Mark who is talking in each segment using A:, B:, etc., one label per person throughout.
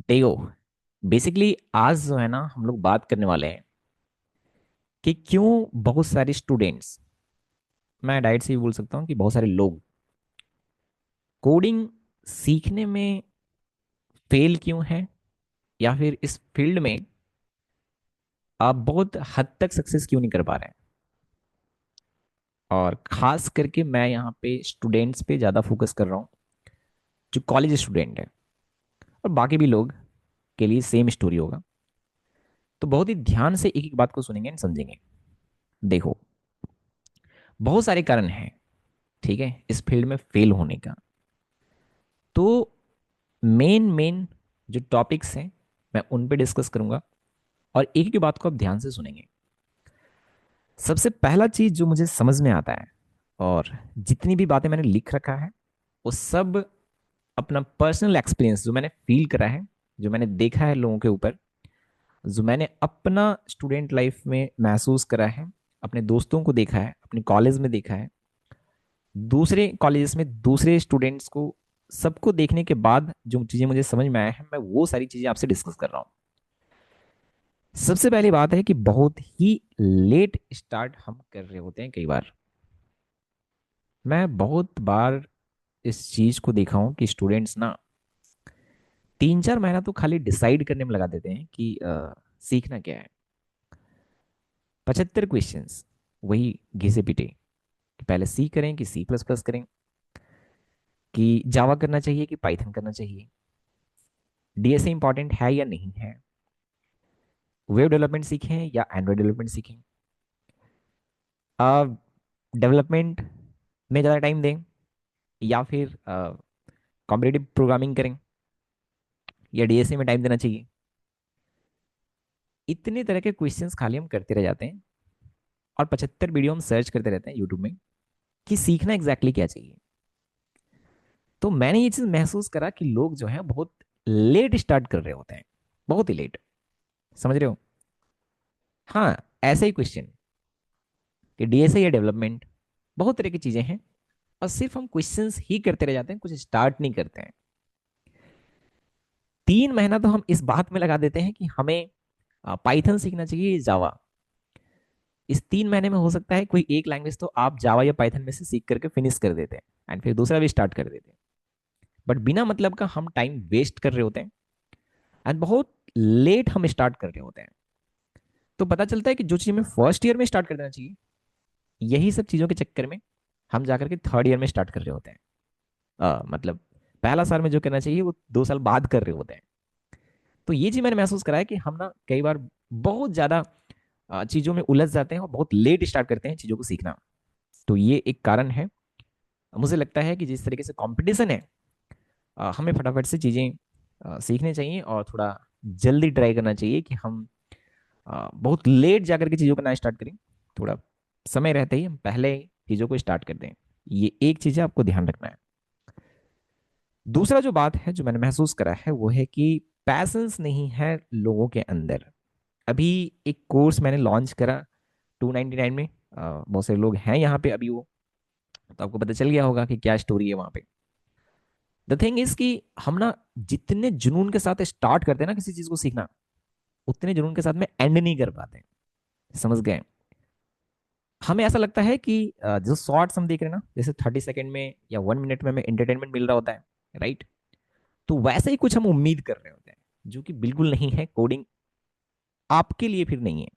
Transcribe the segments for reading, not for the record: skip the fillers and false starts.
A: देखो, बेसिकली आज जो है ना हम लोग बात करने वाले हैं कि क्यों बहुत सारे स्टूडेंट्स, मैं डायरेक्ट से ही बोल सकता हूँ कि बहुत सारे लोग कोडिंग सीखने में फेल क्यों हैं, या फिर इस फील्ड में आप बहुत हद तक सक्सेस क्यों नहीं कर पा रहे हैं। और खास करके मैं यहाँ पे स्टूडेंट्स पे ज़्यादा फोकस कर रहा हूँ, जो कॉलेज स्टूडेंट है। और बाकी भी लोग के लिए सेम स्टोरी होगा। तो बहुत ही ध्यान से एक एक बात को सुनेंगे एंड समझेंगे। देखो, बहुत सारे कारण हैं, ठीक है, इस फील्ड में फेल होने का। तो मेन मेन जो टॉपिक्स हैं मैं उन पे डिस्कस करूंगा, और एक एक बात को आप ध्यान से सुनेंगे। सबसे पहला चीज जो मुझे समझ में आता है, और जितनी भी बातें मैंने लिख रखा है वो सब अपना पर्सनल एक्सपीरियंस, जो मैंने फील करा है, जो मैंने देखा है लोगों के ऊपर, जो मैंने अपना स्टूडेंट लाइफ में महसूस करा है, अपने दोस्तों को देखा है, अपने कॉलेज में देखा है, दूसरे कॉलेजेस में दूसरे स्टूडेंट्स को, सबको देखने के बाद जो चीज़ें मुझे समझ में आया है, मैं वो सारी चीज़ें आपसे डिस्कस कर रहा हूँ। सबसे पहली बात है कि बहुत ही लेट स्टार्ट हम कर रहे होते हैं कई बार। मैं बहुत बार इस चीज़ को देखा हूँ कि स्टूडेंट्स ना 3-4 महीना तो खाली डिसाइड करने में लगा देते हैं कि सीखना क्या है। 75 क्वेश्चंस, वही घिसे पिटे, कि पहले सी करें कि C++ करें, कि जावा करना चाहिए कि पाइथन करना चाहिए, डीएसए इंपॉर्टेंट है या नहीं है, वेब डेवलपमेंट सीखें या एंड्रॉयड डेवलपमेंट सीखें, डेवलपमेंट में ज़्यादा टाइम दें या फिर कॉम्पिटिटिव प्रोग्रामिंग करें, या डीएसए में टाइम देना चाहिए। इतने तरह के क्वेश्चंस खाली हम करते रह जाते हैं, और 75 वीडियो हम सर्च करते रहते हैं यूट्यूब में कि सीखना एग्जैक्टली क्या चाहिए। तो मैंने ये चीज़ महसूस करा कि लोग जो है बहुत लेट स्टार्ट कर रहे होते हैं, बहुत ही लेट। समझ रहे हो? हाँ, ऐसे ही क्वेश्चन कि डीएसए या डेवलपमेंट, बहुत तरह की चीज़ें हैं, और सिर्फ हम क्वेश्चंस ही करते रह जाते हैं, कुछ स्टार्ट नहीं करते हैं। 3 महीना तो हम इस बात में लगा देते हैं कि हमें पाइथन सीखना चाहिए, जावा। इस 3 महीने में हो सकता है कोई एक लैंग्वेज तो आप जावा या पाइथन में से सीख करके फिनिश कर देते हैं, एंड फिर दूसरा भी स्टार्ट कर देते हैं। बट बिना मतलब का हम टाइम वेस्ट कर रहे होते हैं, एंड बहुत लेट हम स्टार्ट कर रहे होते हैं। तो पता चलता है कि जो चीज़ हमें फर्स्ट ईयर में स्टार्ट कर देना चाहिए, यही सब चीज़ों के चक्कर में हम जाकर के थर्ड ईयर में स्टार्ट कर रहे होते हैं। मतलब पहला साल में जो करना चाहिए वो 2 साल बाद कर रहे होते हैं। तो ये चीज़ मैंने महसूस करा है कि हम ना कई बार बहुत ज़्यादा चीज़ों में उलझ जाते हैं और बहुत लेट स्टार्ट करते हैं चीज़ों को सीखना। तो ये एक कारण है। मुझे लगता है कि जिस तरीके से कंपटीशन है, हमें फटाफट से चीज़ें सीखनी चाहिए, और थोड़ा जल्दी ट्राई करना चाहिए कि हम बहुत लेट जाकर के चीज़ों को ना स्टार्ट करें। थोड़ा समय रहते ही हम पहले चीज़ों को स्टार्ट कर दें। ये एक चीज़ है, आपको ध्यान रखना है। दूसरा जो बात है जो मैंने महसूस करा है वो है कि पैसेंस नहीं है लोगों के अंदर। अभी एक कोर्स मैंने लॉन्च करा 299 में। बहुत सारे लोग हैं यहाँ पे अभी, वो तो आपको पता चल गया होगा कि क्या स्टोरी है वहाँ पे। द थिंग इज कि हम ना जितने जुनून के साथ स्टार्ट करते हैं ना किसी चीज़ को सीखना, उतने जुनून के साथ में एंड नहीं कर पाते। समझ गए? हमें ऐसा लगता है कि जो शॉर्ट्स हम देख रहे हैं ना, जैसे 30 सेकेंड में या 1 मिनट में हमें एंटरटेनमेंट मिल रहा होता है, राइट? तो वैसे ही कुछ हम उम्मीद कर रहे होते हैं, जो कि बिल्कुल नहीं है। कोडिंग आपके लिए फिर नहीं है।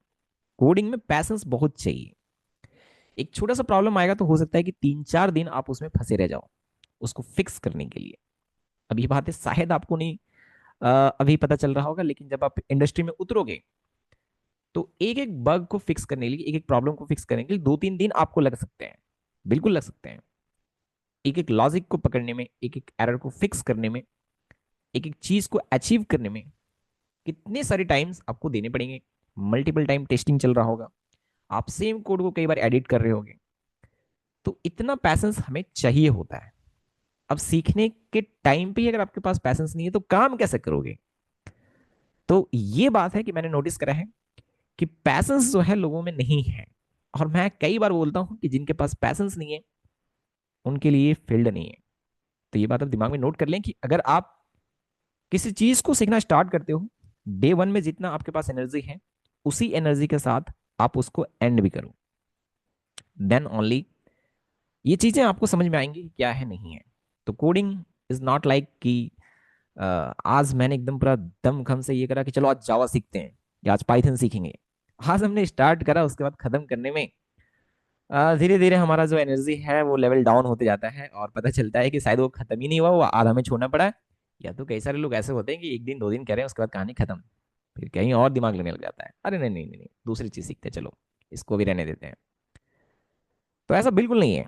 A: कोडिंग में पैसेंस बहुत चाहिए। एक छोटा सा प्रॉब्लम आएगा तो हो सकता है कि 3-4 दिन आप उसमें फंसे रह जाओ उसको फिक्स करने के लिए। अब ये बात है शायद आपको नहीं अभी पता चल रहा होगा, लेकिन जब आप इंडस्ट्री में उतरोगे तो एक एक बग को फिक्स करने के लिए, एक एक प्रॉब्लम को फिक्स करने के लिए 2-3 दिन आपको लग सकते हैं, बिल्कुल लग सकते हैं। एक एक लॉजिक को पकड़ने में, एक एक एरर को फिक्स करने में, एक एक चीज को अचीव करने में कितने सारे टाइम्स आपको देने पड़ेंगे। मल्टीपल टाइम टेस्टिंग चल रहा होगा, आप सेम कोड को कई बार एडिट कर रहे होगे। तो इतना पैसेंस हमें चाहिए होता है। अब सीखने के टाइम पे ही अगर आपके पास पैसेंस नहीं है तो काम कैसे करोगे? तो ये बात है कि मैंने नोटिस करा है कि पैसेंस जो है लोगों में नहीं है। और मैं कई बार बोलता हूं कि जिनके पास पैसेंस नहीं है उनके लिए फील्ड नहीं है। तो ये बात आप दिमाग में नोट कर लें कि अगर आप किसी चीज को सीखना स्टार्ट करते हो, डे वन में जितना आपके पास एनर्जी है, उसी एनर्जी के साथ आप उसको एंड भी करो। देन ओनली ये चीजें आपको समझ में आएंगी कि क्या है नहीं है। तो कोडिंग इज नॉट लाइक कि आज मैंने एकदम पूरा दम खम से ये करा कि चलो आज जावा सीखते हैं या आज पाइथन सीखेंगे। आज हमने स्टार्ट करा, उसके बाद खत्म करने में धीरे धीरे हमारा जो एनर्जी है वो लेवल डाउन होते जाता है, और पता चलता है कि शायद वो खत्म ही नहीं हुआ, वो आधा में छोड़ना पड़ा है। या तो कई सारे लोग ऐसे होते हैं कि एक दिन दो दिन कह रहे हैं, उसके बाद कहानी खत्म, फिर कहीं और दिमाग लगने लग जाता है, अरे नहीं नहीं नहीं नहीं, दूसरी चीज सीखते हैं, चलो इसको भी रहने देते हैं। तो ऐसा बिल्कुल नहीं है।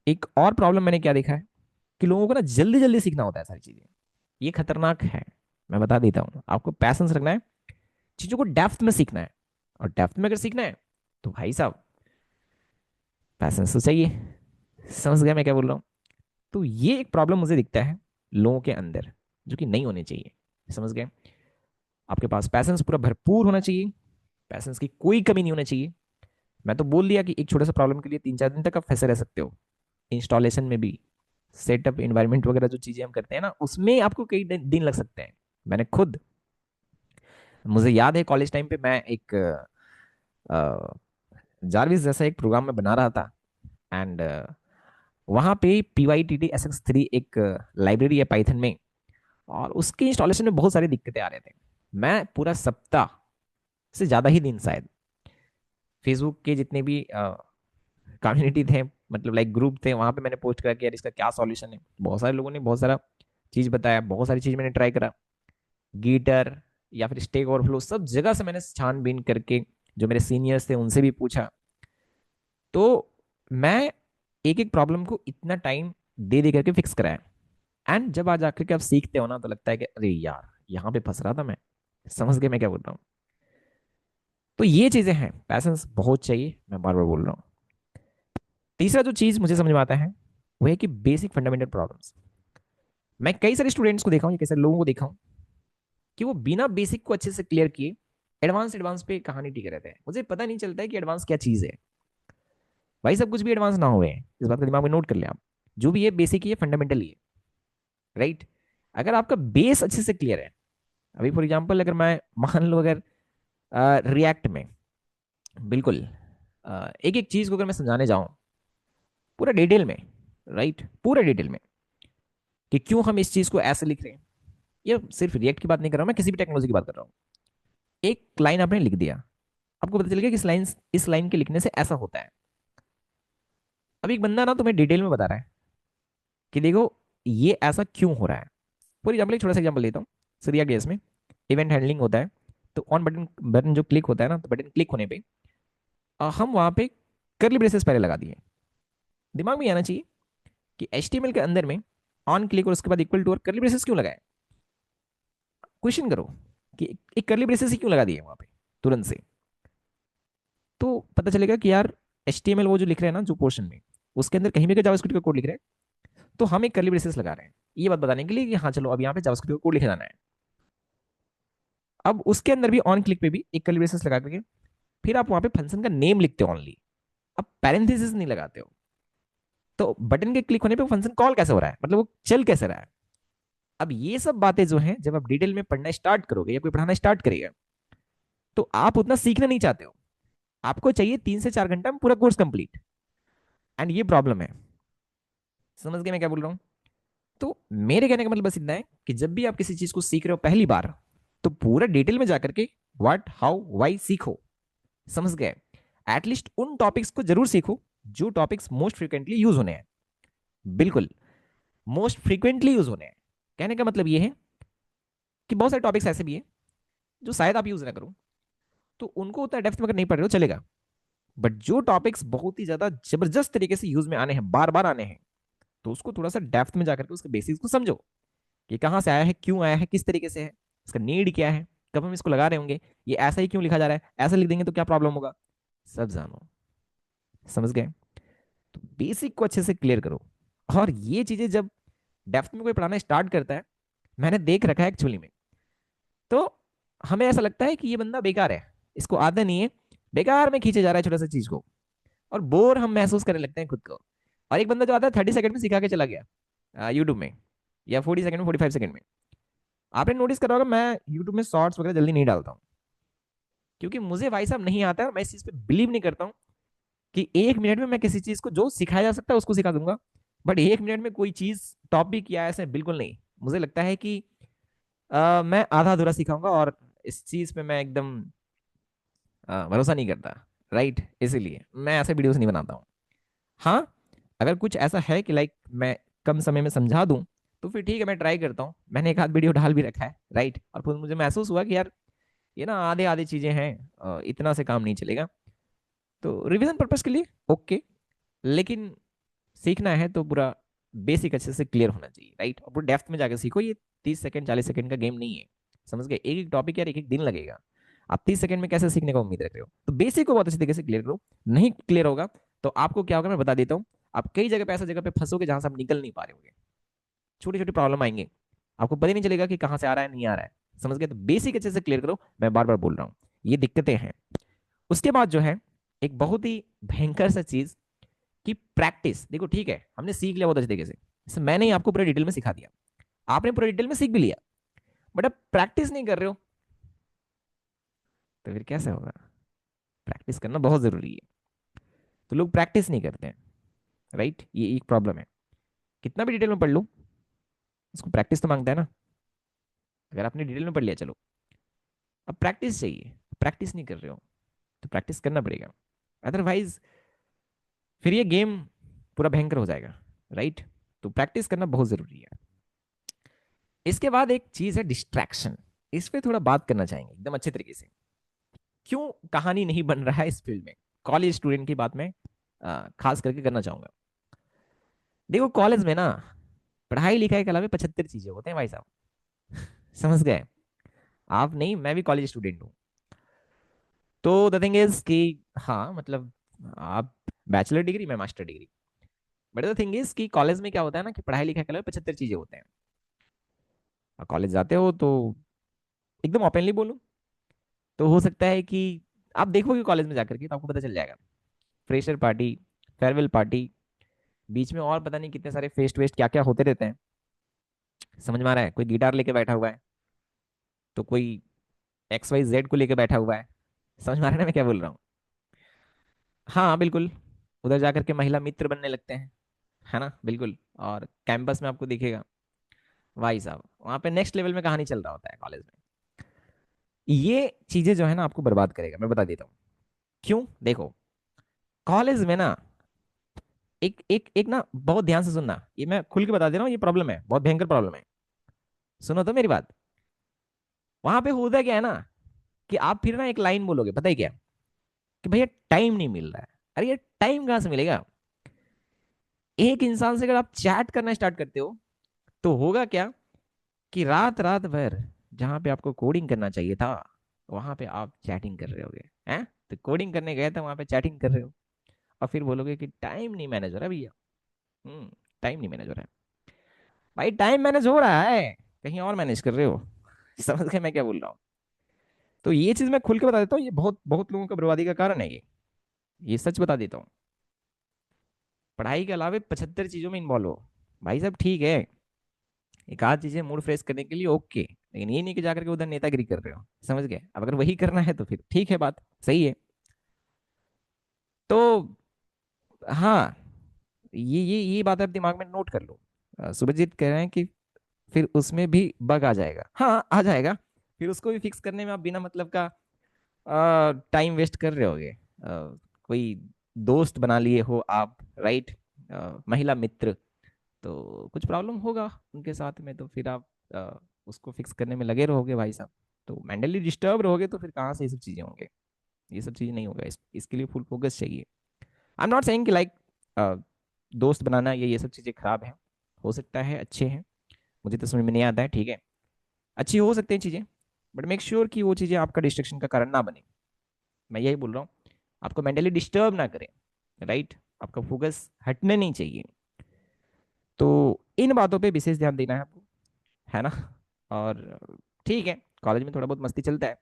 A: एक और प्रॉब्लम मैंने क्या देखा है कि लोगों को ना जल्दी जल्दी सीखना होता है सारी चीजें। ये खतरनाक है। मैं बता देता हूँ, आपको पैसेंस रखना है, चीजों को डेप्थ में सीखना है। और डेप्थ में अगर सीखना है तो भाई साहब पैसेंस तो चाहिए। समझ गया मैं क्या बोल रहा हूँ? तो ये एक प्रॉब्लम मुझे दिखता है लोगों के अंदर, जो कि नहीं होनी चाहिए। समझ गए? आपके पास पैसेंस पूरा भरपूर होना चाहिए, पैसेंस की कोई कमी नहीं होनी चाहिए। मैं तो बोल दिया कि एक छोटे सा प्रॉब्लम के लिए 3 4 दिन तक आप फंसे रह सकते हो। इंस्टॉलेशन में भी, सेटअप इन्वायरमेंट वगैरह जो चीजें हम करते हैं ना, उसमें आपको कई दिन लग सकते हैं। मैंने खुद, मुझे याद है कॉलेज टाइम पे मैं एक जारविस जैसा एक प्रोग्राम में बना रहा था। एंड वहाँ पे PyTT-SX3 एक लाइब्रेरी है पाइथन में, और उसके इंस्टॉलेशन में बहुत सारी दिक्कतें आ रहे थे। मैं पूरा सप्ताह से ज़्यादा ही दिन शायद फेसबुक के जितने भी कम्युनिटी थे, मतलब लाइक ग्रुप थे, वहाँ पे मैंने पोस्ट करा कि यार इसका क्या सॉल्यूशन है। बहुत सारे लोगों ने बहुत सारा चीज़ बताया, बहुत सारी चीज़ मैंने ट्राई करा, गीटर या फिर स्टेक ओवरफ्लो, सब जगह से मैंने छानबीन करके जो मेरे सीनियर्स थे उनसे भी पूछा। तो मैं एक एक प्रॉब्लम को इतना टाइम दे दे करके फिक्स कराया। एंड जब आज आखिर के आप सीखते हो ना, तो लगता है कि अरे यार यहाँ पे फंस रहा था मैं। समझ गए मैं क्या बोल रहा हूँ? तो ये चीजें हैं, पैसेंस बहुत चाहिए, मैं बार बार बोल रहा हूँ। तीसरा जो चीज मुझे समझ में आता है वो है कि बेसिक फंडामेंटल प्रॉब्लम्स। मैं कई सारे स्टूडेंट्स को देखा हूँ या कई सारे लोगों को देखा हूँ कि वो बिना बेसिक को अच्छे से क्लियर किए एडवांस एडवांस पे कहानी टिके रहते हैं। मुझे पता नहीं चलता है कि एडवांस क्या चीज है। भाई सब कुछ भी एडवांस ना हुए, इस बात का दिमाग में नोट कर ले आप। जो भी है बेसिक ही है, फंडामेंटल ही है, राइट? अगर आपका बेस अच्छे से क्लियर है, अभी फॉर एग्जाम्पल अगर मैं मान लो अगर रिएक्ट में बिल्कुल एक एक चीज को अगर मैं समझाने जाऊं पूरा डिटेल में, राइट, पूरा डिटेल में कि क्यों हम इस चीज को ऐसे लिख रहे हैं। ये सिर्फ रिएक्ट की बात नहीं कर रहा हूं, मैं किसी भी टेक्नोलॉजी की बात कर रहा हूँ। एक लाइन आपने लिख दिया, आपको पता चल गया कि इस लाइन के लिखने से ऐसा होता है। अब एक बंदा ना तुम्हें डिटेल में बता रहा है कि देखो ये ऐसा क्यों हो रहा है। फॉर एग्जाम्पल एक छोटा सा एग्जाम्पल लेता हूँ। रिएक्ट जेएस में इवेंट हैंडलिंग होता है, तो ऑन बटन बटन जो क्लिक होता है ना, तो बटन क्लिक होने पे हम वहां पे करली ब्रेसेस पहले लगा दिए। दिमाग में आना चाहिए कि HTML के अंदर में ऑन क्लिक और उसके बाद इक्वल टू और करली ब्रेसेस क्यों लगाए। क्वेश्चन करो कि एक करली ब्रेसेस ही क्यों लगा दिए वहां पे तुरंत से। तो पता चलेगा कि यार HTML वो जो लिख रहे हैं ना जो पोर्शन में, उसके अंदर कहीं भी जावास्क्रिप्ट का कोड लिख रहे हैं, तो हम एक करली ब्रेसेस लगा रहे हैं ये बात बताने के लिए कि हाँ चलो अब यहाँ पे जावास्क्रिप्ट का कोड लिखे जाना है। अब उसके अंदर भी ऑन क्लिक पे भी एक करली ब्रेसेस लगा करके फिर आप वहां पे फंक्शन का नेम लिखते हो ओनली, अब पैरेंथेसिस नहीं लगाते हो। तो बटन के क्लिक होने पे फंक्शन कॉल कैसे हो रहा है, मतलब वो चल कैसे रहा है। अब ये सब बातें जो हैं जब आप डिटेल में पढ़ना स्टार्ट करोगे या कोई पढ़ाना स्टार्ट करेगा, तो आप उतना सीखना नहीं चाहते हो। आपको चाहिए 3 से 4 घंटा में पूरा कोर्स कंप्लीट। एंड ये प्रॉब्लम है। समझ गए मैं क्या बोल रहा हूँ? तो मेरे कहने का मतलब बस इतना है कि जब भी आप किसी चीज को सीख रहे हो पहली बार, तो पूरा डिटेल में जाकर के व्हाट हाउ वाई सीखो। समझ गए? एटलीस्ट उन टॉपिक्स को जरूर सीखो जो टॉपिक्स मोस्ट फ्रिक्वेंटली यूज होने हैं। बिल्कुल मोस्ट फ्रीक्वेंटली यूज होने हैं। कहने का मतलब ये है कि बहुत सारे टॉपिक्स ऐसे भी हैं जो शायद आप यूज ना करो, तो उनको उतना डेप्थ में अगर नहीं पढ़ रहे हो चलेगा। बट जो टॉपिक्स बहुत ही ज्यादा जबरदस्त तरीके से यूज में आने हैं, बार बार आने हैं, तो उसको थोड़ा सा डेप्थ में जाकर के उसके बेसिक्स को समझो कि कहाँ से आया है, क्यों आया है, किस तरीके से है, इसका नीड क्या है, कब हम इसको लगा रहे होंगे, ये ऐसा ही क्यों लिखा जा रहा है, ऐसा लिख देंगे तो क्या प्रॉब्लम होगा, सब जानो। समझ गए? तो बेसिक को अच्छे से क्लियर करो। और ये चीजें जब डेप्थ में कोई पढ़ाना स्टार्ट करता है, मैंने देख रखा है एक्चुअली में, तो हमें ऐसा लगता है कि ये बंदा बेकार है, इसको आता नहीं है, बेकार में खींचे जा रहा है छोटा सा चीज को, और बोर हम महसूस करने लगते हैं खुद को। और एक बंदा जो आता है 30 सेकंड में सिखा के चला गया यूट्यूब में, या 40 सेकंड में, 45 सेकंड में, आपने नोटिस करा होगा मैं यूट्यूब में शॉर्ट्स वगैरह जल्दी नहीं डालता हूँ, क्योंकि मुझे भाई साहब नहीं आता है और मैं इस चीज पे बिलीव नहीं करता हूँ कि 1 मिनट में मैं किसी चीज को जो सिखाया जा सकता है उसको सिखा दूंगा। बट 1 मिनट में कोई चीज टॉपिक या ऐसे बिल्कुल नहीं। मुझे लगता है कि मैं आधा अधूरा सिखाऊंगा, और इस चीज पे मैं एकदम भरोसा नहीं करता। राइट, इसीलिए मैं ऐसे वीडियोस नहीं बनाता हूँ। हाँ, अगर कुछ ऐसा है कि लाइक मैं कम समय में समझा दूं, तो फिर ठीक है, मैं ट्राई करता हूँ। मैंने एक आध वीडियो डाल भी रखा है, राइट, और फिर मुझे महसूस हुआ कि यार ये ना आधे आधे चीजें हैं, इतना से काम नहीं चलेगा। तो रिवीजन पर्पस के लिए ओके, लेकिन सीखना है तो पूरा बेसिक अच्छे से क्लियर होना चाहिए, राइट, और पूरा डेप्थ में जाकर सीखो। ये 30 सेकंड 40 सेकंड का गेम नहीं है, समझ गए? एक एक टॉपिक यार एक एक दिन लगेगा। आप 30 सेकंड में कैसे सीखने का उम्मीद रख रहे हो? तो बेसिक को बहुत अच्छी तरीके से क्लियर करो। नहीं क्लियर होगा तो आपको क्या होगा मैं बता देता हूँ। आप कई जगह पे ऐसा जगह पे फंसोगे जहां से आप निकल नहीं पा रहे होगे। छोटी छोटी प्रॉब्लम आएंगे, आपको पता ही नहीं चलेगा कि कहाँ से आ रहा है नहीं आ रहा है। समझ गए? तो बेसिक अच्छे से क्लियर करो, मैं बार बार बोल रहा हूँ, ये दिक्कतें हैं। उसके बाद जो है, एक बहुत ही भयंकर सा चीज कि प्रैक्टिस। देखो ठीक है, हमने सीख लिया बहुत अच्छे तरीके से, जैसे मैंने ही आपको पूरे डिटेल में सिखा दिया, आपने पूरे डिटेल में सीख भी लिया, बट अब प्रैक्टिस नहीं कर रहे हो तो फिर कैसे होगा? प्रैक्टिस करना बहुत जरूरी है, तो लोग प्रैक्टिस नहीं करते हैं। राइट, ये एक प्रॉब्लम है। कितना भी डिटेल में पढ़ लो, उसको प्रैक्टिस तो मांगता है ना। अगर आपने डिटेल में पढ़ लिया चलो, अब प्रैक्टिस चाहिए। प्रैक्टिस नहीं कर रहे हो तो प्रैक्टिस करना पड़ेगा, अदरवाइज फिर ये गेम पूरा भयंकर हो जाएगा। राइट, तो प्रैक्टिस करना बहुत जरूरी है। इसके बाद एक चीज है डिस्ट्रैक्शन। इस पे थोड़ा बात करना चाहेंगे एकदम अच्छे तरीके से। क्यों कहानी नहीं बन रहा है इस फील्ड में? कॉलेज स्टूडेंट की बात में खास करके करना चाहूंगा। देखो कॉलेज में ना पढ़ाई लिखाई के अलावा 75 चीजें होते हैं भाई साहब। समझ गए? आप नहीं, मैं भी कॉलेज स्टूडेंट हूँ। तो द थिंग इज कि हाँ मतलब आप बैचलर डिग्री, मैं master degree. But the thing is कि कॉलेज में क्या होता है ना कि पढ़ाई लिखाई के अलावा 75 चीजें होते हैं। कॉलेज जाते हो तो एकदम ओपनली बोलूं तो हो सकता है कि आप देखोगे कॉलेज में जाकर के तो आपको पता चल जाएगा। फ्रेशर पार्टी, फेयरवेल पार्टी, बीच में और पता नहीं कितने सारे फेस्ट वेस्ट क्या क्या होते रहते हैं। समझ में आ रहा है? कोई गिटार लेके बैठा हुआ है, तो कोई XYZ को लेके बैठा हुआ है। समझ में आ रहा है ना मैं क्या बोल रहा हूँ? हाँ बिल्कुल, उधर जाकर के महिला मित्र बनने लगते हैं, है ना? बिल्कुल। और कैंपस में आपको दिखेगा भाई साहब, वहाँ पे नेक्स्ट लेवल में कहानी चल रहा होता है कॉलेज में। ये चीजें जो है ना आपको बर्बाद करेगा, मैं बता देता हूँ क्यों। देखो कॉलेज में ना एक एक एक ना बहुत ध्यान से सुनना, ये मैं खुल के बता दे रहा हूँ, ये प्रॉब्लम है, बहुत भयंकर प्रॉब्लम है। सुनो तो मेरी बात। वहां पे होता क्या है ना कि आप फिर ना एक लाइन बोलोगे, पता है क्या? कि भैया टाइम नहीं मिल रहा है। अरे ये टाइम कहाँ से मिलेगा? एक इंसान से अगर आप चैट करना स्टार्ट करते हो तो होगा क्या कि रात रात भर जहां पे आपको कोडिंग करना चाहिए था वहां पे आप चैटिंग कर रहे होगे। हैं? तो कोडिंग करने गए थे, वहां पे चैटिंग कर रहे हो, और फिर बोलोगे कि टाइम नहीं मैनेज हो रहा भैया। हम्म, टाइम नहीं मैनेज हो रहा है। भाई टाइम मैनेज हो रहा है, कहीं और मैनेज कर रहे हो। समझ गए मैं क्या बोल रहा हूँ? तो ये चीज मैं खुल के बता देता हूँ, ये बहुत बहुत लोगों का बर्बादी का कारण है ये सच बता देता हूँ। पढ़ाई के अलावा 75 चीजों में इन्वॉल्व हो, भाई साहब ठीक है, एक आध चीजें मूड फ्रेश करने के लिए ओके, लेकिन ये नहीं कि जाकर के उधर नेतागिरी कर रहे हो। समझ गए? अब अगर वही करना है तो फिर ठीक है, बात सही है। तो हाँ, ये बात आप दिमाग में नोट कर लो। सुभजीत कह रहे हैं कि फिर उसमें भी बग आ जाएगा। हाँ आ जाएगा, फिर उसको भी फिक्स करने में आप बिना मतलब का टाइम वेस्ट कर रहे होगे। कोई दोस्त बना लिए हो आप, राइट, महिला मित्र, तो कुछ प्रॉब्लम होगा उनके साथ में, तो फिर आप उसको फिक्स करने में लगे रहोगे भाई साहब। तो मेंटली डिस्टर्ब रहोगे तो फिर कहाँ से ये सब चीज़ें होंगे? ये सब चीज़ें नहीं होगा, इसके लिए फुल फोकस चाहिए। आई एम नॉट सेइंग कि लाइक दोस्त बनाना ये सब चीज़ें खराब हैं, हो सकता है अच्छे हैं, मुझे तो समझ में नहीं आता है, ठीक है, अच्छी हो सकती हैं चीज़ें, बट मेक श्योर कि वो चीज़ें आपका डिस्ट्रक्शन का कारण ना बने। मैं यही बोल रहा हूँ, आपको मेंटली डिस्टर्ब ना करें, राइट, आपका फोकस हटने नहीं चाहिए। तो इन बातों पे विशेष ध्यान देना है आपको, है ना? और ठीक है, कॉलेज में थोड़ा बहुत मस्ती चलता है,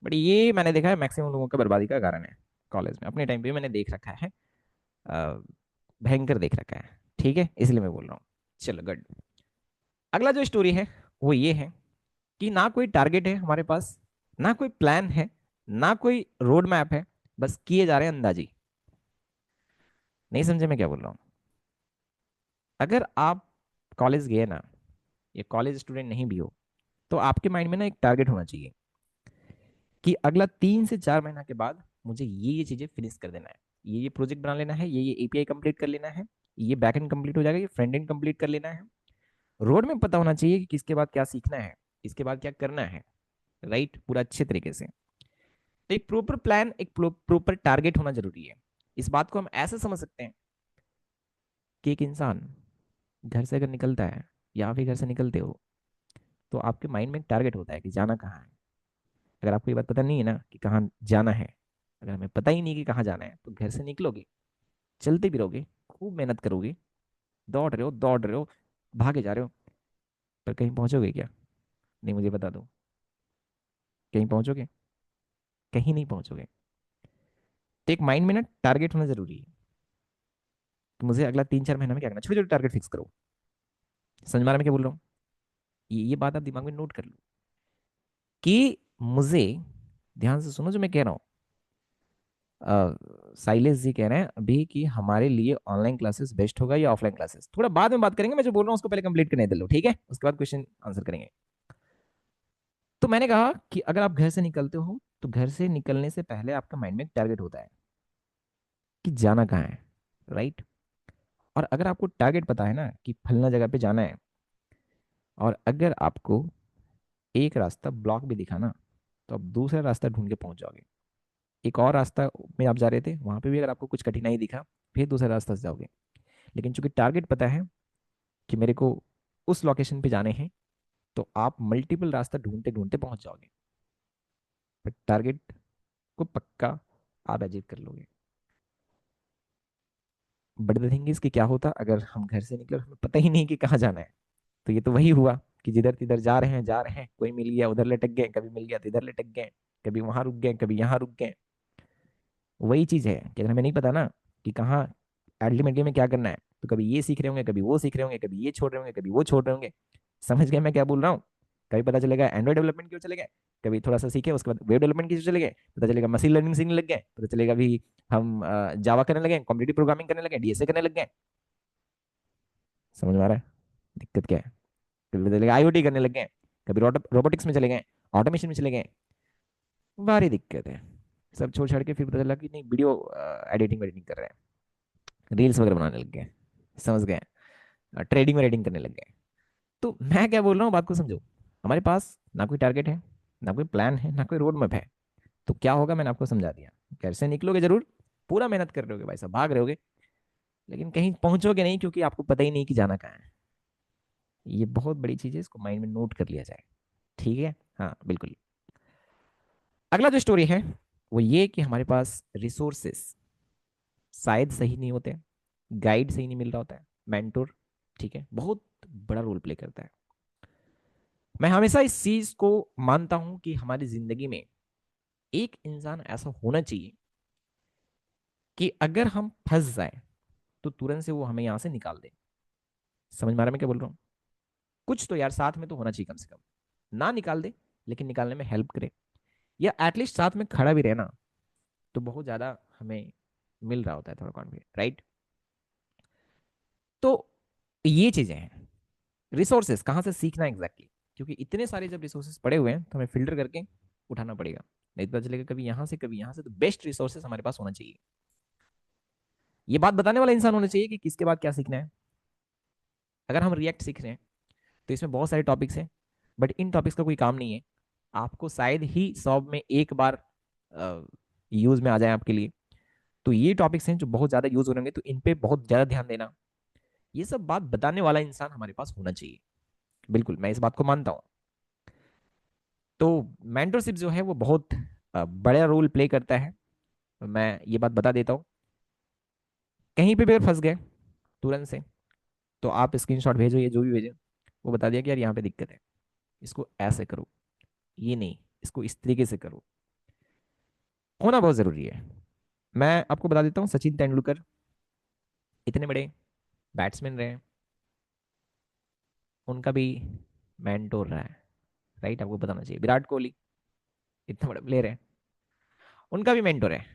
A: बट ये मैंने देखा है मैक्सिमम लोगों का बर्बादी का कारण है। कॉलेज में अपने टाइम पे मैंने देख रखा है, अ, भयंकर देख रखा है, ठीक है, इसलिए मैं बोल रहा हूँ। चलो गुड। अगला जो स्टोरी है वो ये है कि ना कोई टारगेट है हमारे पास, ना कोई प्लान है, ना कोई रोड मैप है, बस किए जा रहे हैं अंदाजी। नहीं समझे मैं क्या बोल रहा हूँ? अगर आप कॉलेज गए ना, या कॉलेज स्टूडेंट नहीं भी हो, तो आपके माइंड में ना एक टारगेट होना चाहिए कि अगला 3 से 4 महीना के बाद मुझे ये चीजें फिनिश कर देना है, ये प्रोजेक्ट बना लेना है, ये एपीआई कंप्लीट कर लेना है, ये बैकएंड कंप्लीट हो जाएगा, ये फ्रंट एंड कंप्लीट कर लेना है। रोड में पता होना चाहिए कि किसके बाद क्या सीखना है, इसके बाद क्या करना है। राइट, पूरा अच्छे तरीके से। तो एक प्रॉपर प्लान, एक प्रॉपर टारगेट होना जरूरी है। इस बात को हम ऐसे समझ सकते हैं कि एक इंसान घर से अगर निकलता है, या फिर घर से निकलते हो, तो आपके माइंड में एक टारगेट होता है कि जाना कहाँ है। अगर आपको ये बात पता नहीं है ना कि कहाँ जाना है, अगर हमें पता ही नहीं कि कहाँ जाना है, तो घर से निकलोगे, चलते भी रहोगे, खूब मेहनत करोगे, दौड़ रहे हो, भागे जा रहे हो, पर कहीं पहुंचोगे क्या? नहीं, मुझे बता दो, कहीं पहुंचोगे? कहीं नहीं पहुंचोगे। तो एक माइंड में ना टारगेट होना जरूरी है कि मुझे अगला 3 4 महीना में क्या करना है। छोटे छोटे टारगेट फिक्स करो। समझ में आ रहा है मैं क्या बोल रहा हूँ? ये बात आप दिमाग में नोट कर लो कि मुझे, ध्यान से सुनो जो मैं कह रहा हूँ। साइलेश जी कह रहे हैं अभी कि हमारे लिए ऑनलाइन क्लासेस बेस्ट होगा या ऑफलाइन क्लासेस, थोड़ा बाद में बात करेंगे, मैं जो बोल रहा हूँ उसको पहले कंप्लीट करने दे लो, ठीक है? उसके बाद क्वेश्चन आंसर करेंगे। तो मैंने कहा कि अगर आप घर से निकलते हो, तो घर से निकलने से पहले आपका माइंड में एक टारगेट होता है कि जाना कहाँ है। राइट। और अगर आपको टारगेट पता है ना कि फलना जगह पे जाना है, और अगर आपको एक रास्ता ब्लॉक भी दिखा ना, तो आप दूसरा रास्ता ढूंढ के पहुंच जाओगे। एक और रास्ता में आप जा रहे थे, वहां पे भी अगर आपको कुछ कठिनाई दिखा, फिर दूसरा रास्ता से जाओगे। लेकिन चूंकि टारगेट पता है कि मेरे को उस लोकेशन पे जाने हैं, तो आप मल्टीपल रास्ता ढूंढते ढूंढते पहुंच जाओगे, बट टारगेट को पक्का आप अचीव कर लोगे। बट द थिंग इज कि क्या होता अगर हम घर से निकले और हमें पता ही नहीं कि कहाँ जाना है? तो ये तो वही हुआ कि जिधर तिधर जा रहे हैं, कोई मिल गया उधर लटक गए, कभी मिल गया तो इधर लटक गए, कभी वहां रुक गए, कभी यहाँ रुक गए। वही चीज है कि अगर हमें नहीं पता ना कि कहाँ अल्टीमेटली में क्या करना है, तो कभी ये सीख रहे होंगे, कभी वो सीख रहे होंगे, कभी ये छोड़ रहे होंगे, कभी वो छोड़ रहे होंगे। समझ गए मैं क्या बोल रहा हूँ? कभी पता चलेगा एंड्रॉइड डेवलपमेंट क्यों चले गए, कभी थोड़ा सा सीखे उसके बाद वेब डेवलपमेंट क्यों चले गए, पता चलेगा मशीन लर्निंग सीखने लग गए, पता चलेगा भी हम जावा करने लगे, कॉम्पिटिटिव प्रोग्रामिंग करने लगे, डीएसए करने लग गए। समझ में आ रहा है दिक्कत क्या है? कभी पता चलेगा आईओटी करने लग गए, कभी रोबोटिक्स में चले गए, ऑटोमेशन में चले गए। भारी दिक्कत है। सब छोड़ छाड़ के फिर पता चला कि नहीं, वीडियो एडिटिंग वेडिटिंग कर रहे हैं, रील्स वगैरह बनाने लग गए। समझ गए? ट्रेडिंग वेडिंग करने लग गए। तो मैं क्या बोल रहा हूँ, बात को समझो। हमारे पास ना कोई टारगेट है, ना कोई प्लान है, ना कोई रोड मैप है। तो क्या होगा मैंने आपको समझा दिया। घर से निकलोगे जरूर, पूरा मेहनत कर रहे होगे भाई साहब, भाग रहे होगे, लेकिन कहीं पहुंचोगे नहीं, क्योंकि आपको पता ही नहीं कि जाना कहाँ है। ये बहुत बड़ी चीज है, इसको माइंड में नोट कर लिया जाए। ठीक है, हाँ बिल्कुल। अगला जो स्टोरी है वो ये कि हमारे पास रिसोर्सेस शायद सही नहीं होते, गाइड सही नहीं मिल रहा होता है, मेंटोर, ठीक है, बहुत बड़ा रोल प्ले करता है। मैं हमेशा इस चीज को मानता हूं कि हमारी जिंदगी में एक इंसान ऐसा होना चाहिए कि अगर हम फंस जाए, तो तुरंत से वो हमें यहां से निकाल दे। समझ में आ रहा है मैं क्या बोल रहा हूँ? कुछ तो यार साथ में तो होना चाहिए कम से कम, ना निकाल दे लेकिन निकालने में हेल्प करे, या एटलीस्ट साथ में खड़ा भी रहे ना, तो बहुत ज्यादा हमें मिल रहा होता है थोड़ा कॉन्फिडेंस। राइट। तो ये चीजें हैं। रिसोर्सेस कहाँ से सीखना एग्जैक्टली exactly? क्योंकि इतने सारे जब रिसोर्सेस पड़े हुए हैं, तो हमें फिल्टर करके उठाना पड़ेगा। नहीं तो पता चलेगा कभी यहाँ से कभी यहाँ से, तो बेस्ट रिसोर्सेस हमारे पास होना चाहिए। ये बात बताने वाला इंसान होना चाहिए कि किसके बाद क्या सीखना है। अगर हम रिएक्ट सीख रहे हैं, तो इसमें बहुत सारे टॉपिक्स हैं, बट इन टॉपिक्स का कोई काम नहीं है। आपको शायद ही 100 में 1 बार यूज में आ जाए आपके लिए। तो ये टॉपिक्स हैं जो बहुत ज्यादा यूज हो रहे होंगे, तो इन पे बहुत ज्यादा ध्यान देना। ये सब बात बताने वाला इंसान हमारे पास होना चाहिए। बिल्कुल, मैं इस बात को मानता हूँ। तो मेंटरशिप जो है वो बहुत बड़ा रोल प्ले करता है। मैं ये बात बता देता हूँ। कहीं पे भी अगर फंस गए तुरंत से, तो आप स्क्रीनशॉट भेजो, ये जो भी भेजो, वो बता दिया कि यार यहाँ पे दिक्कत है, इसको ऐसे करो, ये नहीं, इसको इस तरीके से करो। होना बहुत जरूरी है। मैं आपको बता देता हूँ, सचिन तेंदुलकर इतने बड़े बैट्समैन रहे, उनका भी मेंटोर रहा है, राइट, आपको बताना चाहिए। विराट कोहली इतना बड़ा प्लेयर है, उनका भी मेंटोर है।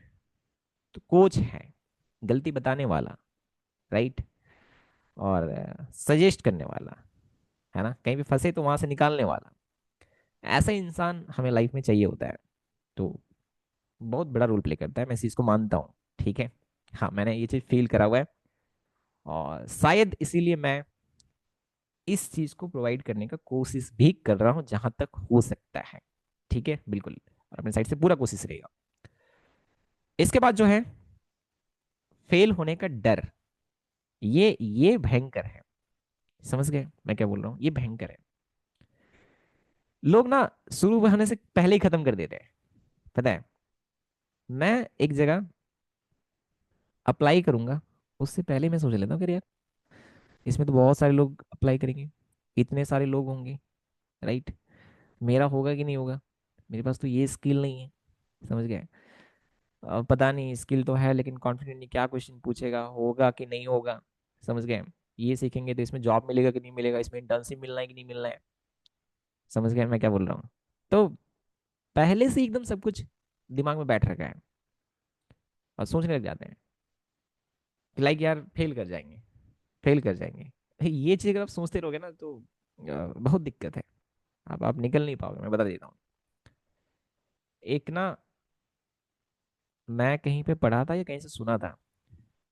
A: तो कोच है, गलती बताने वाला, राइट, और सजेस्ट करने वाला, है ना, कहीं भी फंसे तो वहां से निकालने वाला। ऐसा इंसान हमें लाइफ में चाहिए होता है। तो बहुत बड़ा रोल प्ले करता है, मैं इस चीज को मानता हूँ। ठीक है, हाँ, मैंने ये चीज फील करा हुआ है, और शायद इसीलिए मैं इस चीज को प्रोवाइड करने का कोशिश भी कर रहा हूँ जहां तक हो सकता है। ठीक है, बिल्कुल, और अपने साइड से पूरा कोशिश रहेगा। इसके बाद जो है, फेल होने का डर, ये भयंकर है। समझ गए मैं क्या बोल रहा हूँ? ये भयंकर है। लोग ना शुरू होने से पहले ही खत्म कर देते हैं। पता है, मैं एक जगह अप्लाई करूंगा, उससे पहले मैं सोच लेता हूँ कि यार इसमें तो बहुत सारे लोग अप्लाई करेंगे, इतने सारे लोग होंगे, राइट, मेरा होगा कि नहीं होगा, मेरे पास तो ये स्किल नहीं है। समझ गए? पता नहीं, स्किल तो है लेकिन कॉन्फिडेंट नहीं, क्या क्वेश्चन पूछेगा, होगा कि नहीं होगा। समझ गए? ये सीखेंगे तो इसमें जॉब मिलेगा कि नहीं मिलेगा, इसमें इंटर्नशिप मिलना है कि नहीं मिलना है। समझ गए मैं क्या बोल रहा हूँ? तो पहले से एकदम सब कुछ दिमाग में बैठ रखा है, और सोचने लग जाते हैं कि लाइक यार फेल कर जाएंगे, फेल कर जाएंगे। ये चीज अगर आप सोचते रहोगे ना तो बहुत दिक्कत है। आप निकल नहीं पाओगे, मैं बता देता हूँ। एक ना, मैं कहीं पे पढ़ा था या कहीं से सुना था,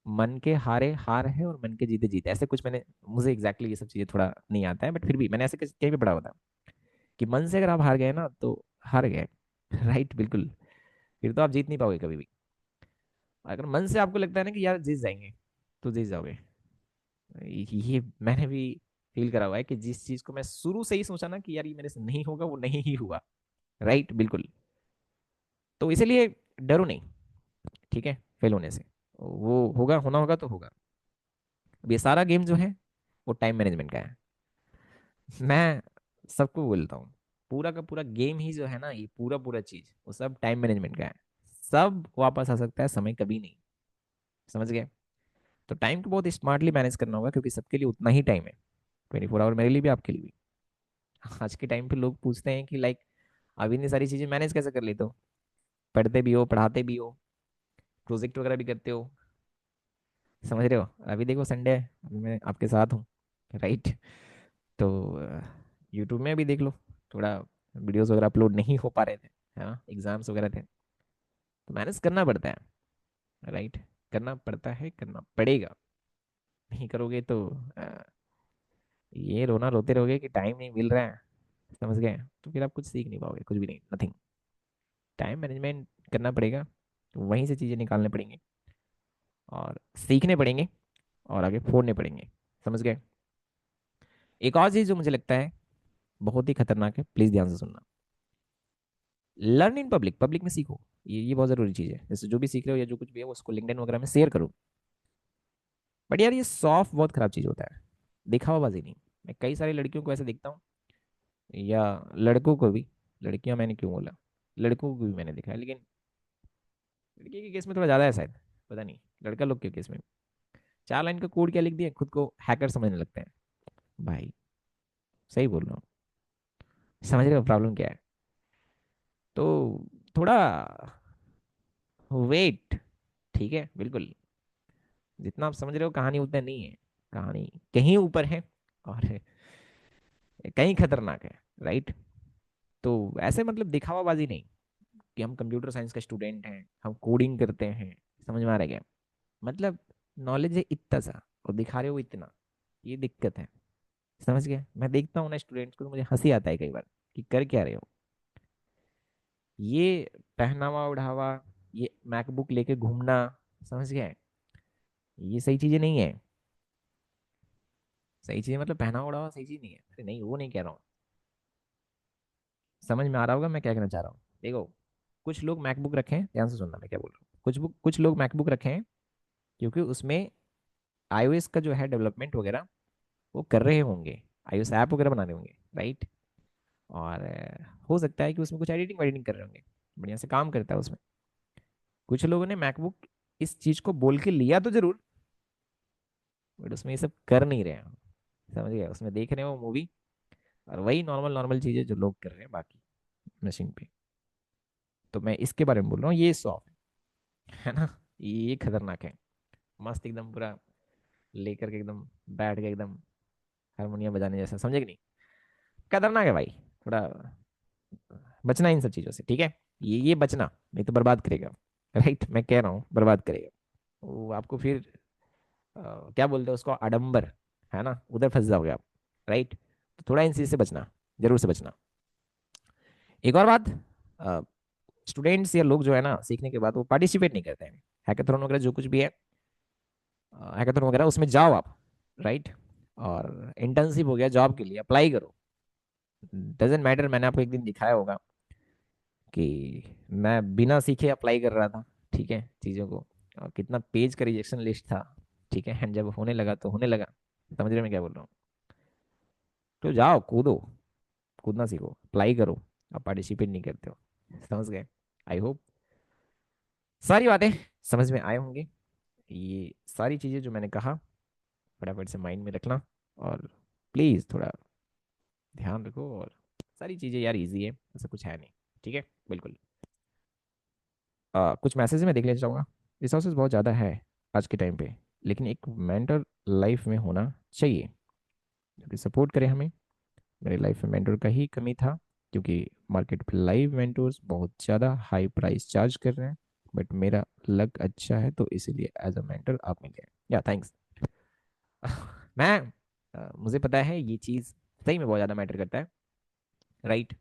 A: मन के हारे हार है और मन के जीते जीत, ऐसे कुछ मैंने, मुझे एग्जैक्टली ये सब चीजें थोड़ा नहीं आता है, बट फिर भी मैंने ऐसे कहीं पे पढ़ा हुआ था कि मन से अगर आप हार गए ना तो हार गए। राइट, बिल्कुल, फिर तो आप जीत नहीं पाओगे कभी भी। अगर मन से आपको लगता है ना कि यार जीत जाएंगे, तो जीत जाओगे। ये मैंने भी फील करा हुआ है कि जिस चीज को मैं शुरू से ही सोचा ना कि यार ये मेरे से नहीं होगा, वो नहीं ही हुआ। राइट, बिल्कुल। तो इसीलिए डरो नहीं, ठीक है, फेल होने से। वो होगा, होना होगा तो होगा। अब ये सारा गेम जो है वो टाइम मैनेजमेंट का है। मैं सबको बोलता हूँ, पूरा का पूरा गेम ही जो है ना, ये पूरा पूरा चीज वो सब टाइम मैनेजमेंट का है। सब वापस आ सकता है, समय कभी नहीं। समझ गए? तो टाइम को बहुत स्मार्टली मैनेज करना होगा, क्योंकि सबके लिए उतना ही टाइम है। 24 आवर मेरे लिए भी, आपके लिए भी। आज के टाइम पे लोग पूछते हैं कि लाइक अब इतनी सारी चीजें मैनेज कैसे कर लेते हो, पढ़ते भी हो, पढ़ाते भी हो, प्रोजेक्ट वगैरह भी करते हो। समझ रहे हो? अभी देखो संडे है, अभी मैं आपके साथ हूँ, राइट। तो यूट्यूब में भी देख लो, थोड़ा वीडियोस वगैरह अपलोड नहीं हो पा रहे थे, है ना, एग्जाम्स वगैरह थे, तो मैनेज करना पड़ता है, राइट, करना पड़ता है, करना पड़ेगा। नहीं करोगे तो ये रोना रोते रहोगे कि टाइम नहीं मिल रहा है। समझ गए? तो फिर आप कुछ सीख नहीं पाओगे, कुछ भी नहीं, नथिंग। टाइम मैनेजमेंट करना पड़ेगा, तो वहीं से चीज़ें निकालने पड़ेंगी, और सीखने पड़ेंगे, और आगे फोड़ने पड़ेंगे। समझ गए? एक और चीज़ जो मुझे लगता है बहुत ही खतरनाक है, प्लीज़ ध्यान से सुनना। लर्न इन पब्लिक, पब्लिक में सीखो। ये बहुत ज़रूरी चीज़ है। जैसे जो भी सीख रहे हो या जो कुछ भी है, वो उसको लिंक्डइन वगैरह में शेयर करो। बट यार ये सॉफ्ट बहुत खराब चीज़ होता है, दिखावाबाजी नहीं। मैं कई सारी लड़कियों को ऐसे देखता हूँ, या लड़कों को भी, लड़कियां मैंने क्यों बोला, लड़कों को भी मैंने देखा है, लेकिन लड़की के केस में थोड़ा ज़्यादा है शायद, पता नहीं लड़का लोग के केस में। 4 लाइन का कोड क्या लिख दिया, खुद को हैकर समझने लगते हैं। भाई, सही बोल रहा हूँ, समझ रहे हो प्रॉब्लम क्या है? तो थोड़ा वेट, ठीक है, बिल्कुल, जितना आप समझ रहे हो कहानी उतना नहीं है। कहानी कहीं ऊपर है, और कहीं खतरनाक है, राइट। तो ऐसे मतलब दिखावाबाजी नहीं कि हम कंप्यूटर साइंस का स्टूडेंट हैं, हम कोडिंग करते हैं। समझ में आ रहा है क्या? मतलब नॉलेज है इतना सा, और दिखा रहे हो इतना, ये दिक्कत है। समझ गए? मैं देखता हूँ ना स्टूडेंट्स को, तो मुझे हंसी आता है कई बार कि कर क्या रहे हो। ये पहनावा उढ़ावा, ये मैकबुक लेके घूमना, समझ गए, ये सही चीजें नहीं है। सही चीज मतलब पहनावा उढ़ावा सही चीज नहीं है, अरे नहीं, वो नहीं कह रहा हूँ। समझ में आ रहा होगा मैं क्या कहना चाह रहा हूँ। देखो, कुछ लोग मैकबुक रखे हैं, ध्यान से सुनना मैं क्या बोल रहा हूँ। कुछ लोग मैकबुक रखे हैं क्योंकि उसमें iOS का जो है डेवलपमेंट वगैरह वो कर रहे होंगे, iOS ऐप वगैरह बना रहे होंगे, राइट। और हो सकता है कि उसमें कुछ एडिटिंग वेडिटिंग कर रहे होंगे, बढ़िया से काम करता है उसमें। कुछ लोगों ने मैकबुक इस चीज को बोल के लिया तो जरूर, बट उसमें ये सब कर नहीं रहे हैं। समझ गए? उसमें देख रहे हो मूवी, और वही नॉर्मल नॉर्मल चीज़ें जो लोग कर रहे हैं बाकी मशीन पे। तो मैं इसके बारे में बोल रहा हूँ, ये सॉफ्ट है ना, ये खतरनाक है। मस्त एकदम पूरा लेकर के एकदम बैठ के एकदम हारमोनियम बजाने जैसा, समझे कि नहीं? खतरनाक है भाई। थोड़ा बचना इन सब चीज़ों से, ठीक है? ये बचना, नहीं तो बर्बाद करेगा। राइट, मैं कह रहा हूँ बर्बाद करेगा। वो आपको फिर क्या बोलते हैं उसको, आडंबर, है ना, उधर फंस जाओगे आप। राइट, तो थोड़ा इन चीज से बचना, जरूर से बचना। एक और बात, स्टूडेंट्स या लोग जो है ना, सीखने के बाद वो पार्टिसिपेट नहीं करते हैं हैकाथॉन वगैरह जो कुछ भी है। हैकाथॉन वगैरह उसमें जाओ आप, राइट? और इंटर्नशिप हो गया, जॉब के लिए अप्लाई करो। डजेंट मैटर, मैंने आपको एक दिन दिखाया होगा कि मैं बिना सीखे अप्लाई कर रहा था, ठीक है, चीज़ों को। और कितना पेज का रिजेक्शन लिस्ट था, ठीक है, एंड जब होने लगा तो होने लगा। समझ रहे हो मैं क्या बोल रहा हूँ? तो जाओ कूदो, कूदना सीखो, अप्लाई करो। आप पार्टिसिपेट नहीं करते हो, समझ गए? आई होप सारी बातें समझ में आए होंगे। ये सारी चीज़ें जो मैंने कहा, फटाफट से माइंड में रखना। और प्लीज़ थोड़ा ध्यान रखो। और सारी चीज़ें यार इजी है, ऐसा कुछ है नहीं, ठीक है? बिल्कुल। कुछ मैसेज में देख लेना चाहूँगा। रिसोर्सेज बहुत ज़्यादा है आज के टाइम पे, लेकिन एक मेंटर लाइफ में होना चाहिए जो कि सपोर्ट करे हमें। मेरी लाइफ में मेंटर का ही कमी था, क्योंकि मार्केट पे लाइव मेंटर्स बहुत ज़्यादा हाई प्राइस चार्ज कर रहे हैं। बट मेरा लक अच्छा है, तो इसीलिए एज अ मेंटर आप मिल गए। या थैंक्स। मैं मुझे पता है ये चीज़ सही में बहुत ज़्यादा मैटर करता है, राइट?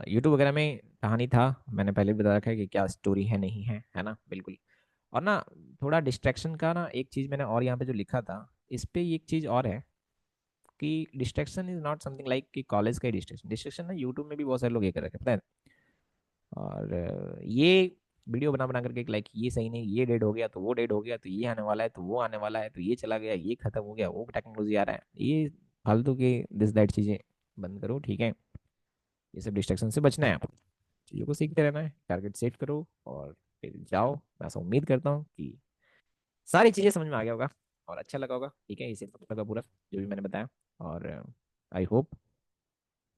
A: यूट्यूब वगैरह में कहानी था, मैंने पहले भी बता रखा है कि क्या स्टोरी है नहीं है, है ना? बिल्कुल। और ना, थोड़ा डिस्ट्रैक्शन का ना, एक चीज़ मैंने और यहाँ पे जो लिखा था, इस पे एक चीज़ और है कि distraction is not something like कि कॉलेज का ही डिस्ट्रैक्शन। डिस्ट्रैक्शन ना यूट्यूब में भी बहुत सारे लोग ये कर रखे हैं, पता है? और ये वीडियो बना बना करके लाइक ये सही नहीं, ये डेड हो गया तो वो डेड हो गया, तो ये आने वाला है तो वो आने वाला है, तो ये चला गया, ये खत्म हो गया, वो टेक्नोलॉजी आ रहा है, ये फालतू के दिस दैट चीज़ें बंद करो, ठीक है? ये सब डिस्ट्रैक्शन से बचना है आपको, चीज़ों को सीखते रहना है, टारगेट सेट करो और फिर जाओ। मैं ऐसा उम्मीद करता हूँ कि सारी चीज़ें समझ में आ गया होगा और अच्छा लगा होगा, ठीक है? इसे लगा पूरा जो भी मैंने बताया। और आई होप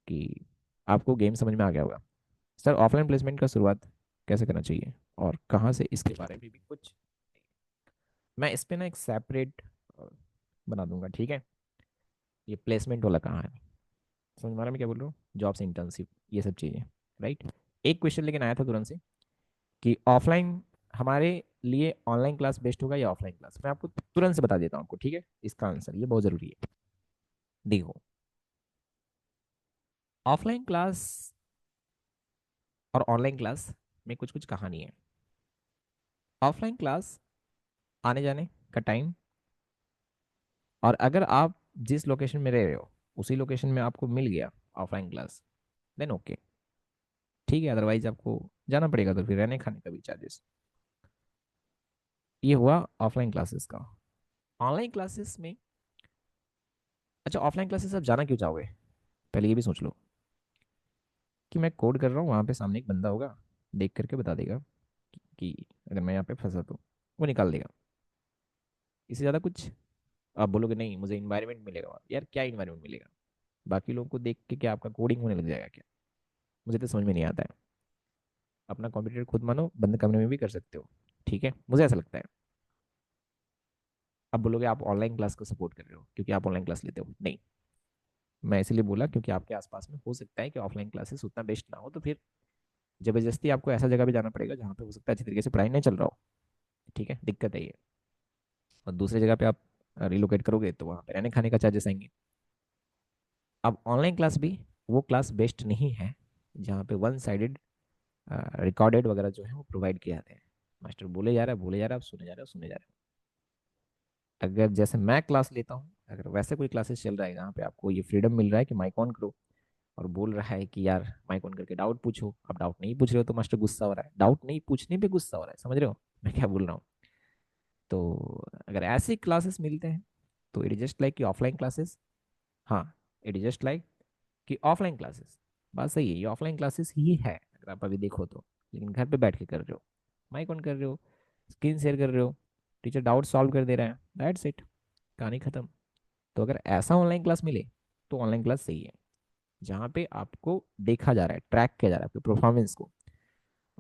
A: कि आपको गेम समझ में आ गया होगा। सर, ऑफलाइन प्लेसमेंट का शुरुआत कैसे करना चाहिए और कहाँ से, इसके बारे में भी कुछ मैं इस पे ना एक सेपरेट बना दूंगा, ठीक है? ये प्लेसमेंट वाला कहाँ है, समझ में आ रहा है मैं क्या बोल रहा हूँ? जॉब से इंटर्नशिप, ये सब चीज़ें, राइट? एक क्वेश्चन लेकिन आया था तुरंत से कि ऑफलाइन हमारे लिए ऑनलाइन क्लास बेस्ट होगा या ऑफलाइन क्लास। मैं आपको तुरंत से बता देता हूँ आपको, ठीक है? इसका आंसर ये बहुत ज़रूरी है। देखो, ऑफलाइन क्लास और ऑनलाइन क्लास में कुछ कुछ कहानी है। ऑफलाइन क्लास आने जाने का टाइम, और अगर आप जिस लोकेशन में रह रहे हो उसी लोकेशन में आपको मिल गया ऑफलाइन क्लास, देन ओके, ठीक है। अदरवाइज आपको जाना पड़ेगा, तो फिर रहने खाने का भी चार्जेस। ये हुआ ऑफलाइन क्लासेस का। ऑनलाइन क्लासेस में, अच्छा, ऑफलाइन क्लासेस आप जाना क्यों चाहोगे? पहले ये भी सोच लो कि मैं कोड कर रहा हूँ, वहाँ पे सामने एक बंदा होगा, देख करके बता देगा कि अगर मैं यहाँ पे फंसा तो वो निकाल देगा। इससे ज़्यादा कुछ आप बोलोगे नहीं मुझे इन्वायरमेंट मिलेगा वहाँ। यार क्या इन्वायरमेंट मिलेगा? बाकी लोगों को देख के क्या आपका कोडिंग होने लग जाएगा क्या? मुझे तो समझ में नहीं आता है। अपना कंप्यूटर खुद मानो बंद कमरे में भी कर सकते हो, ठीक है? मुझे ऐसा लगता है। अब बोलोगे आप ऑनलाइन क्लास को सपोर्ट कर रहे हो क्योंकि आप ऑनलाइन क्लास लेते हो, नहीं। मैं इसीलिए बोला क्योंकि आपके आसपास में हो सकता है कि ऑफलाइन क्लासेस उतना बेस्ट ना हो, तो फिर जबरदस्ती आपको ऐसा जगह भी जाना पड़ेगा जहाँ पे हो सकता है अच्छी तरीके से पढ़ाई नहीं चल रहा हो, ठीक है? दिक्कत है ये। और दूसरी जगह पे आप रिलोकेट करोगे तो वहाँ पे रहने खाने का चार्जेस आएंगे। अब ऑनलाइन क्लास भी वो क्लास बेस्ट नहीं है जहाँ पे वन साइडेड रिकॉर्डेड वगैरह जो है वो प्रोवाइड किए जाते हैं। मास्टर बोले जा रहा है, बोले जा रहा है, आप सुने जा रहे हो, सुने जा रहे हो। अगर जैसे मैं क्लास लेता हूँ, अगर वैसे कोई क्लासेस चल रहा है जहाँ पे आपको ये फ्रीडम मिल रहा है कि माइक ऑन करो, और बोल रहा है कि यार माइक ऑन करके डाउट पूछो, आप डाउट नहीं पूछ रहे हो तो मास्टर गुस्सा हो रहा है, डाउट नहीं पूछने पे गुस्सा हो रहा है, समझ रहे हो मैं क्या बोल रहा हूँ? तो अगर ऐसी क्लासेस मिलते हैं तो इट इज जस्ट लाइक कि ऑफलाइन क्लासेस। हाँ, इट इज जस्ट लाइक कि ऑफलाइन क्लासेस, बात सही है, ये ऑफलाइन क्लासेस ही है अगर आप अभी देखो तो। लेकिन घर पे बैठ के कर रहे हो, माइक ऑन कर रहे हो, स्क्रीन शेयर कर रहे हो, टीचर डाउट सॉल्व कर दे रहा है, दैट्स इट, कहानी खत्म। तो अगर ऐसा ऑनलाइन क्लास मिले तो ऑनलाइन क्लास सही है। जहाँ पे आपको देखा जा रहा है, ट्रैक किया जा रहा है आपकी परफॉर्मेंस को,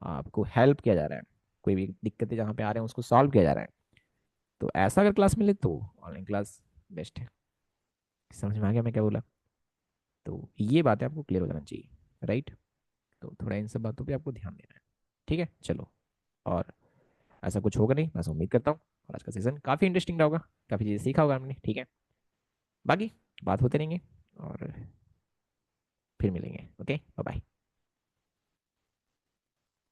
A: आपको हेल्प किया जा रहा है, कोई भी दिक्कतें जहाँ पे आ रहे हैं उसको सॉल्व किया जा रहा है। तो ऐसा अगर क्लास मिले तो ऑनलाइन क्लास बेस्ट है। समझ में आ गया मैं क्या बोला? तो ये बात है, आपको क्लियर हो जाना चाहिए, राइट? तो थोड़ा इन सब बातों पे आपको ध्यान देना है। ठीक है, चलो। और ऐसा कुछ होगा नहीं, मैं उम्मीद करता हूँ। और आज का सेशन काफ़ी इंटरेस्टिंग रहा होगा, काफ़ी चीज़ें सीखा होगा हमने। ठीक है, बाकी बात होते रहेंगे और फिर मिलेंगे। Okay, bye bye.